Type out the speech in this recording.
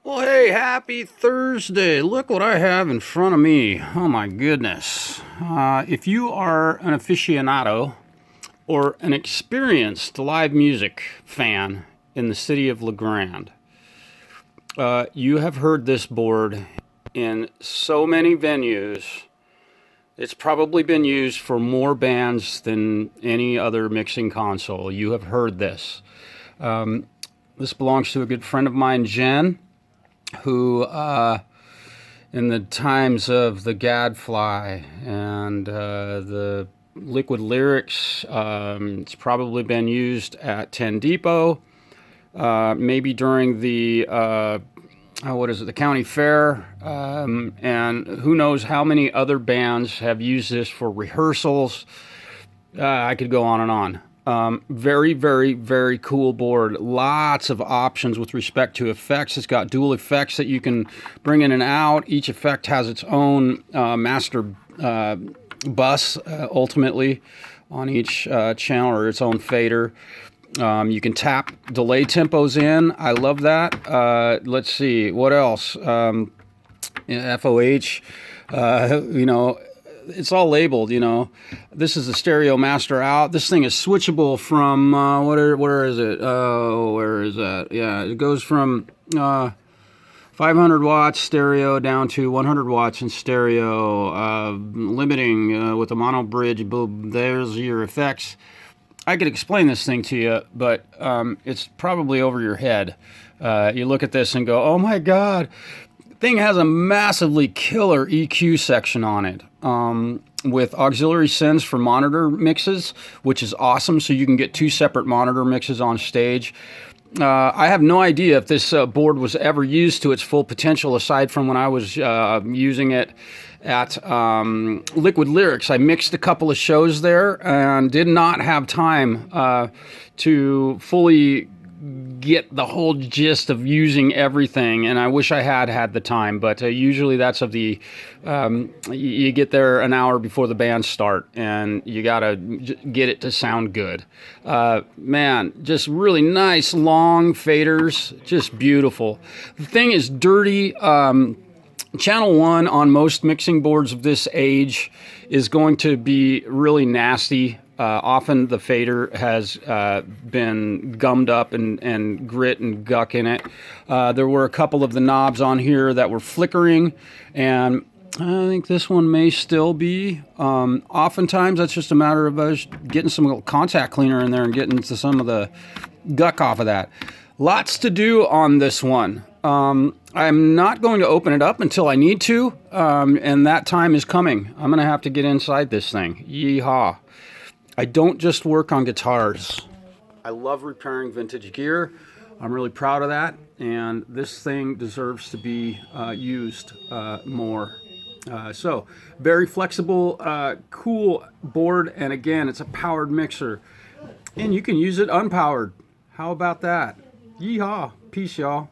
Well, hey, happy Thursday. Look what I have in front of me. Oh, my goodness. If you are an aficionado or an experienced live music fan in the city of Grande, you have heard this board in so many venues. It's probably been used for more bands than any other mixing console. You have heard this. This belongs to a good friend of mine, Jen, who in the times of the Gadfly and the Liquid Lyrics, it's probably been used at 10 Depot, maybe during the the county fair, and who knows how many other bands have used this for rehearsals. I could go on and on. Very, very, very cool board. Lots of options with respect to effects. It's got dual effects that you can bring in and out. Each effect has its own master bus, ultimately, on each channel, or its own fader. You can tap delay tempos in. I love that. Let's see, what else? FOH, it's all labeled, This is the stereo master out. This thing is switchable from, where is it? Oh, where is that? Yeah, it goes from 500 watts stereo down to 100 watts in stereo, limiting with a mono bridge. Boom, there's your effects. I could explain this thing to you, but it's probably over your head. You look at this and go, oh my God. Thing has a massively killer EQ section on it, with auxiliary sends for monitor mixes, which is awesome. So you can get two separate monitor mixes on stage. I have no idea if this board was ever used to its full potential, aside from when I was using it at Liquid Lyrics. I mixed a couple of shows there and did not have time to fully get the whole gist of using everything, and I wish I had the time, but usually that's of the you get there an hour before the bands start and you gotta get it to sound good. Man, just really nice long faders, just beautiful. The thing is dirty. Channel 1 on most mixing boards of this age is going to be really nasty. Often the fader has been gummed up and grit and guck in it. There were a couple of the knobs on here that were flickering, and I think this one may still be. Oftentimes that's just a matter of us getting some contact cleaner in there and getting to some of the guck off of that. Lots to do on this one. I'm not going to open it up until I need to, and that time is coming. I'm going to have to get inside this thing. Yeehaw. I don't just work on guitars. I love repairing vintage gear. I'm really proud of that, and this thing deserves to be used more. So, very flexible, cool board, and again, it's a powered mixer. And you can use it unpowered. How about that? Yeehaw. Peace, y'all.